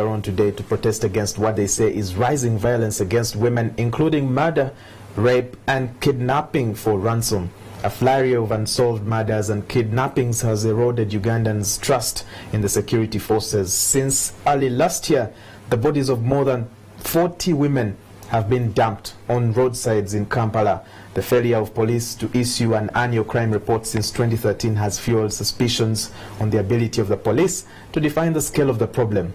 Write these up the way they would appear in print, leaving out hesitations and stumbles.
their own today to protest against what they say is rising violence against women, including murder, rape, and kidnapping for ransom. A flurry of unsolved murders and kidnappings has eroded Ugandans' trust in the security forces. Since early last year, the bodies of more than 40 women have been dumped on roadsides in Kampala. The failure of police to issue an annual crime report since 2013 has fueled suspicions on the ability of the police to define the scale of the problem.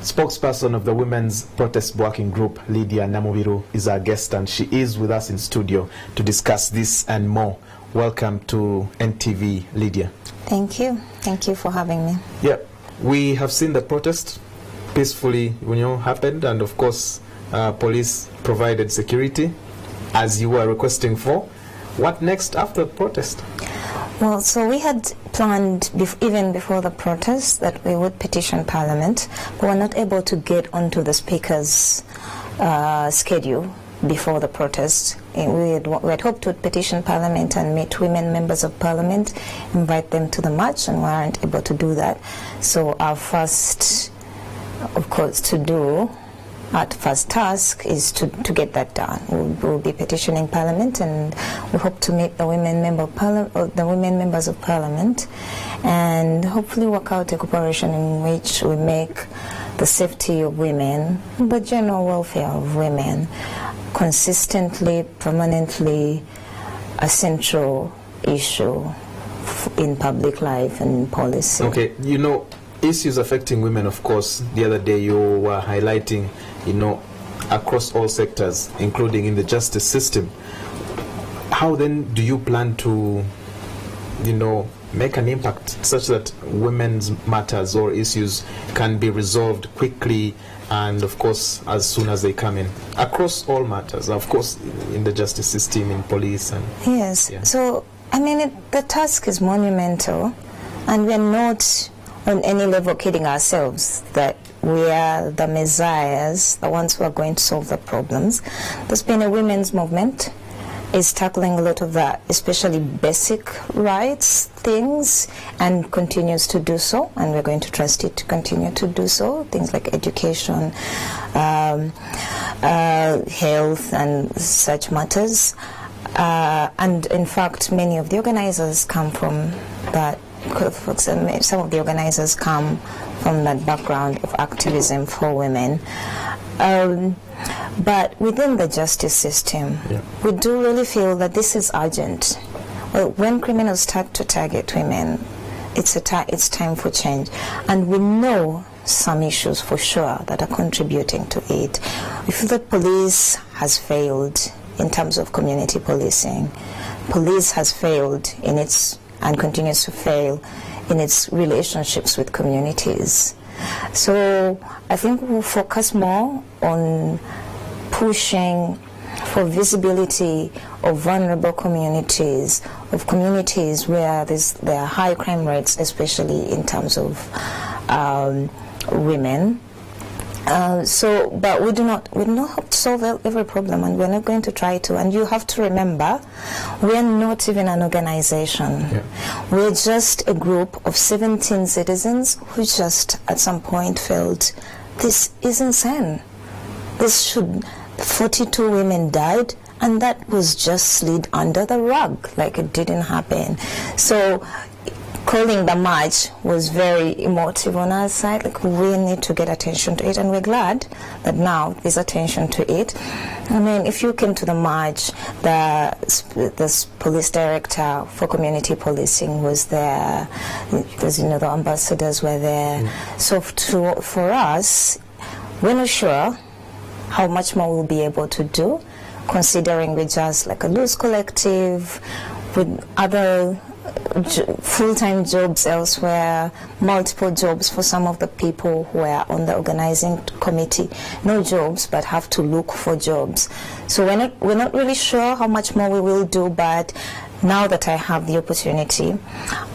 Spokesperson of the Women's Protest Working Group, Lydia Namubiru, is our guest, and she is with us in studio to discuss this and more. Welcome to NTV, Lydia. Thank you. Thank you for having me. Yeah, we have seen the protest peacefully, happened, and of course, police provided security as you were requesting for. What next after the protest? Well, so we had planned, even before the protest, that we would petition Parliament, but we're not able to get onto the Speaker's schedule before the protest. We had hoped to petition Parliament and meet women members of Parliament, invite them to the march, and we aren't able to do that. So our first, of course, our first task is to get that done. We'll be petitioning Parliament, and we hope to meet the women members of Parliament, and hopefully work out a cooperation in which we make the safety of women, the general welfare of women, consistently, permanently a central issue in public life and policy. Okay, issues affecting women, of course, the other day you were highlighting, across all sectors, including in the justice system. How then do you plan to, make an impact such that women's matters or issues can be resolved quickly and, of course, as soon as they come in? Across all matters, of course, in the justice system, in police. And yes. Yeah. So, the task is monumental, and we're not on any level kidding ourselves that we are the messiahs, the ones who are going to solve the problems. There's been a women's movement, is tackling a lot of that, especially basic rights things, and continues to do so, and we're going to trust it to continue to do so. Things like education, health, and such matters. And in fact, many of the organizers come from that. Some of the organizers come from that background of activism for women. But within the justice system, we do really feel that this is urgent. Well, when criminals start to target women, it's time for change. And we know some issues for sure that are contributing to it. We feel that police has failed in terms of community policing. Police has failed in its and continues to fail in its relationships with communities. So I think we'll focus more on pushing for visibility of vulnerable communities, of communities where there are high crime rates, especially in terms of women. But we do not hope to solve every problem, and we're not going to try to. And you have to remember, we are not even an organization. Yeah. We're just a group of 17 citizens who just at some point felt this is insane. 42 women died, and that was just slid under the rug, like it didn't happen. So calling the march was very emotive on our side. Like, we need to get attention to it, and we're glad that now there's attention to it. If you came to the march, the police director for community policing was there, because the ambassadors were there. So for us, we're not sure how much more we'll be able to do, considering we're just like a loose collective with other full-time jobs elsewhere, multiple jobs for some of the people who are on the organizing committee. No jobs, but have to look for jobs. So we're not really sure how much more we will do, but now that I have the opportunity,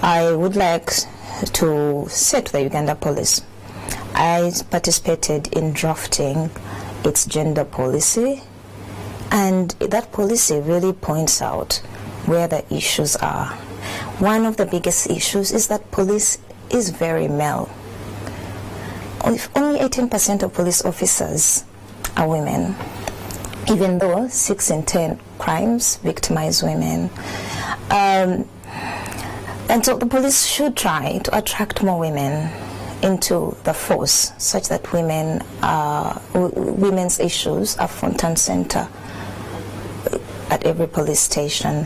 I would like to say to the Uganda Police, I participated in drafting its gender policy, and that policy really points out where the issues are. One of the biggest issues is that police is very male. only 18% of police officers are women, even though 6 in 10 crimes victimize women. And so the police should try to attract more women into the force, such that women's issues are front and center at every police station.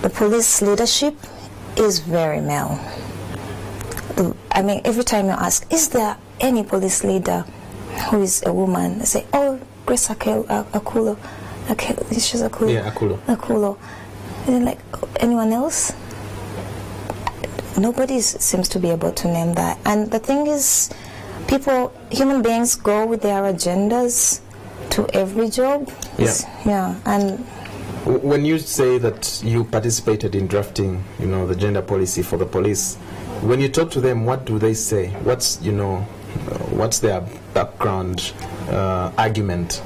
The police leadership is very male. I mean, every time you ask, is there any police leader who is a woman? They say, oh, Grace Akulo. She's Akulo. Yeah, Akulo. Akulo. And then, like, anyone else? Nobody seems to be able to name that. And the thing is, human beings go with their agendas to every job. Yeah. And when you say that you participated in drafting, the gender policy for the police, when you talk to them, what do they say? What's their background argument?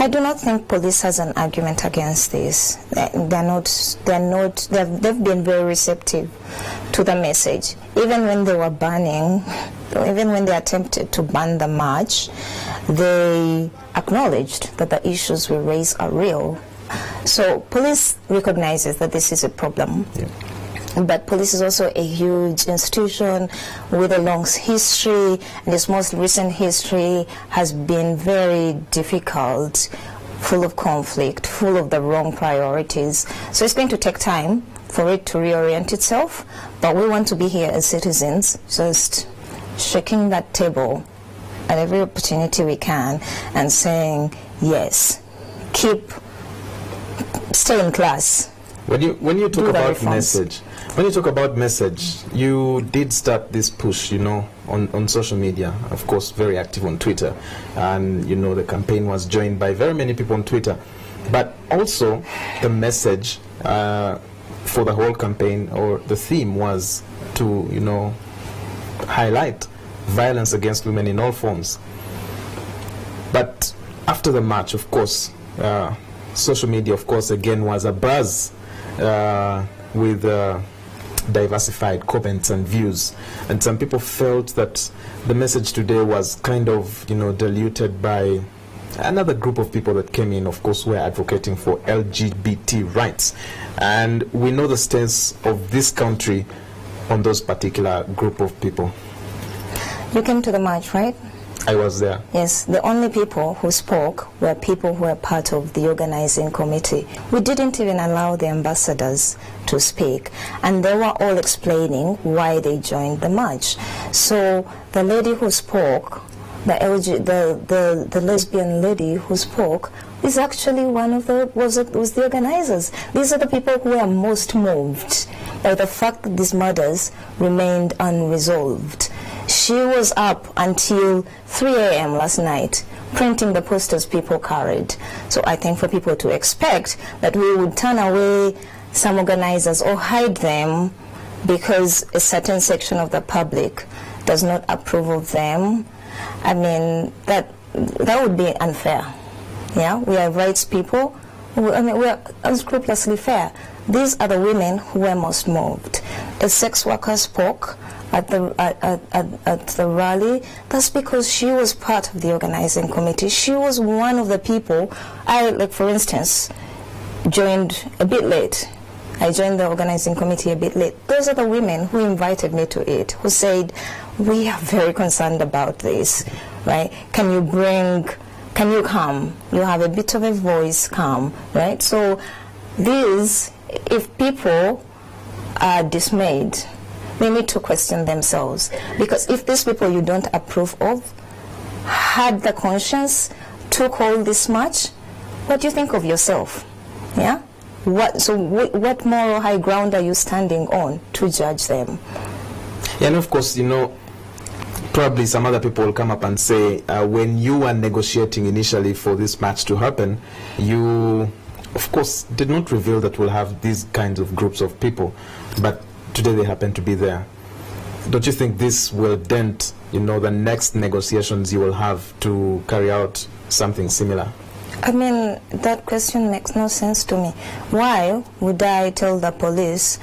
I do not think police has an argument against this. They've been very receptive to the message. Even when they were even when they attempted to ban the march, they acknowledged that the issues we raise are real. So police recognizes that this is a problem. Yeah. But police is also a huge institution with a long history, and its most recent history has been very difficult, full of conflict, full of the wrong priorities. So it's going to take time for it to reorient itself, but we want to be here as citizens, just shaking that table at every opportunity we can and saying, yes, stay in class. When you talk about message, you did start this push, on social media, of course, very active on Twitter, and the campaign was joined by very many people on Twitter. But also, the message for the whole campaign, or the theme, was to highlight violence against women in all forms. But after the march, of course, social media, of course, again was abuzz with diversified comments and views, and some people felt that the message today was kind of diluted by another group of people that came in, of course, who are advocating for LGBT rights, and we know the stance of this country on those particular group of people. You came to the march, right? I was there. Yes, the only people who spoke were people who were part of the organizing committee. We didn't even allow the ambassadors to speak, and they were all explaining why they joined the march. So the lady who spoke, the lesbian lady who spoke, is actually was the organizers. These are the people who are most moved by the fact that these murders remained unresolved. She was up until 3 a.m. last night printing the posters people carried. So I think for people to expect that we would turn away some organizers or hide them because a certain section of the public does not approve of them, I mean, that would be unfair. Yeah, we are rights people. We are unscrupulously fair. These are the women who were most moved. A sex worker spoke at the rally. That's because she was part of the organizing committee. She was one of the people. For instance, joined a bit late. I joined the organizing committee a bit late. Those are the women who invited me to it, who said, we are very concerned about this, right? Can you come? You have a bit of a voice, come, right? So if people are dismayed, they need to question themselves. Because if these people you don't approve of had the conscience to call this march, what do you think of yourself? Yeah? What moral high ground are you standing on to judge them? Yeah, and of course, probably some other people will come up and say, when you were negotiating initially for this match to happen, you, of course, did not reveal that we'll have these kinds of groups of people, but today they happen to be there. Don't you think this will dent, the next negotiations you will have to carry out something similar? I mean, that question makes no sense to me. Why would I tell the police,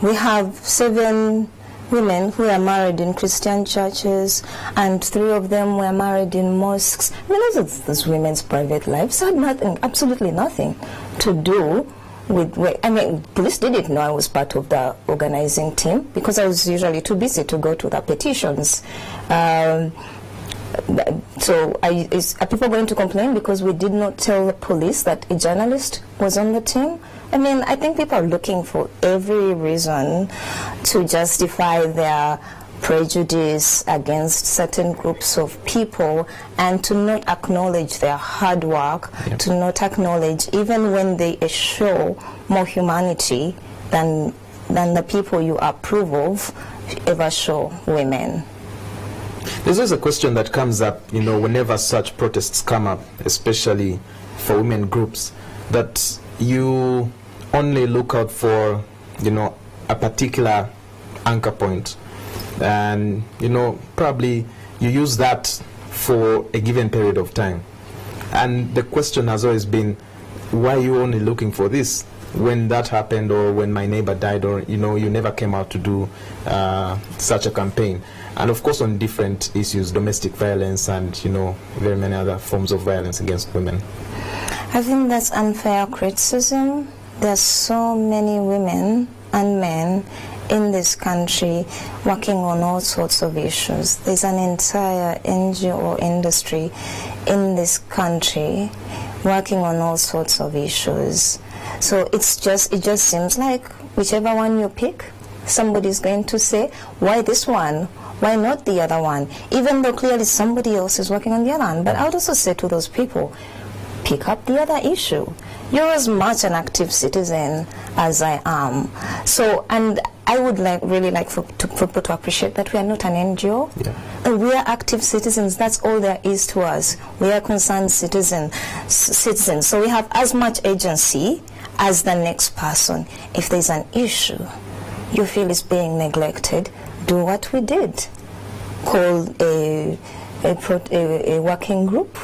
we have 7 women who are married in Christian churches, and 3 of them were married in mosques. I mean, those women's private lives had nothing, absolutely nothing to do with, I mean, police didn't know I was part of the organizing team because I was usually too busy to go to the petitions. So are people going to complain because we did not tell the police that a journalist was on the team? I mean, I think people are looking for every reason to justify their prejudice against certain groups of people and to not acknowledge their hard work, to not acknowledge even when they show more humanity than the people you approve of ever show women. There's always a question that comes up, you know, whenever such protests come up, especially for women groups, that you only look out for, you know, a particular anchor point. And, you know, probably you use that for a given period of time. And the question has always been, why are you only looking for this? When that happened, or when my neighbor died, or, you know, you never came out to do such a campaign. And of course on different issues, domestic violence and, you know, very many other forms of violence against women. I think that's unfair criticism. There's so many women and men in this country working on all sorts of issues. There's an entire NGO industry in this country working on all sorts of issues. So it just seems like whichever one you pick, somebody's going to say, why this one? Why not the other one? Even though clearly somebody else is working on the other one. But I would also say to those people, pick up the other issue. You're as much an active citizen as I am. So, and I would really like for people to appreciate that we are not an NGO. Yeah. We are active citizens. That's all there is to us. We are concerned citizens. So we have as much agency as the next person. If there's an issue you feel is being neglected, do what we did. Call a working group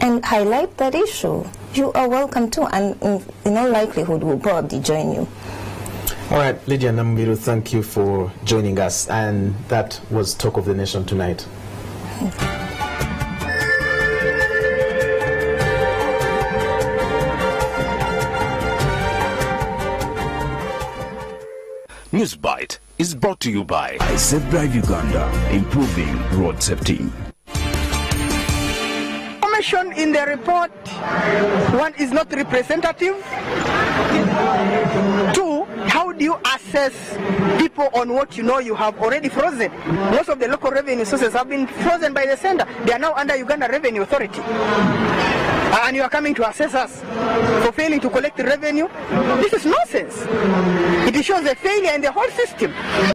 and highlight that issue. You are welcome to, and in all likelihood will probably join you. All right, Lydia Nambiru, thank you for joining us, and that was Talk of the Nation tonight. Newsbite is brought to you by Safe Drive Uganda, improving road safety. Information in the report, one, is not representative. 2, how do you assess people on what you know you have already frozen? Most of the local revenue sources have been frozen by the sender. They are now under Uganda Revenue Authority. And you are coming to assess us for failing to collect revenue? This is nonsense. It shows a failure in the whole system.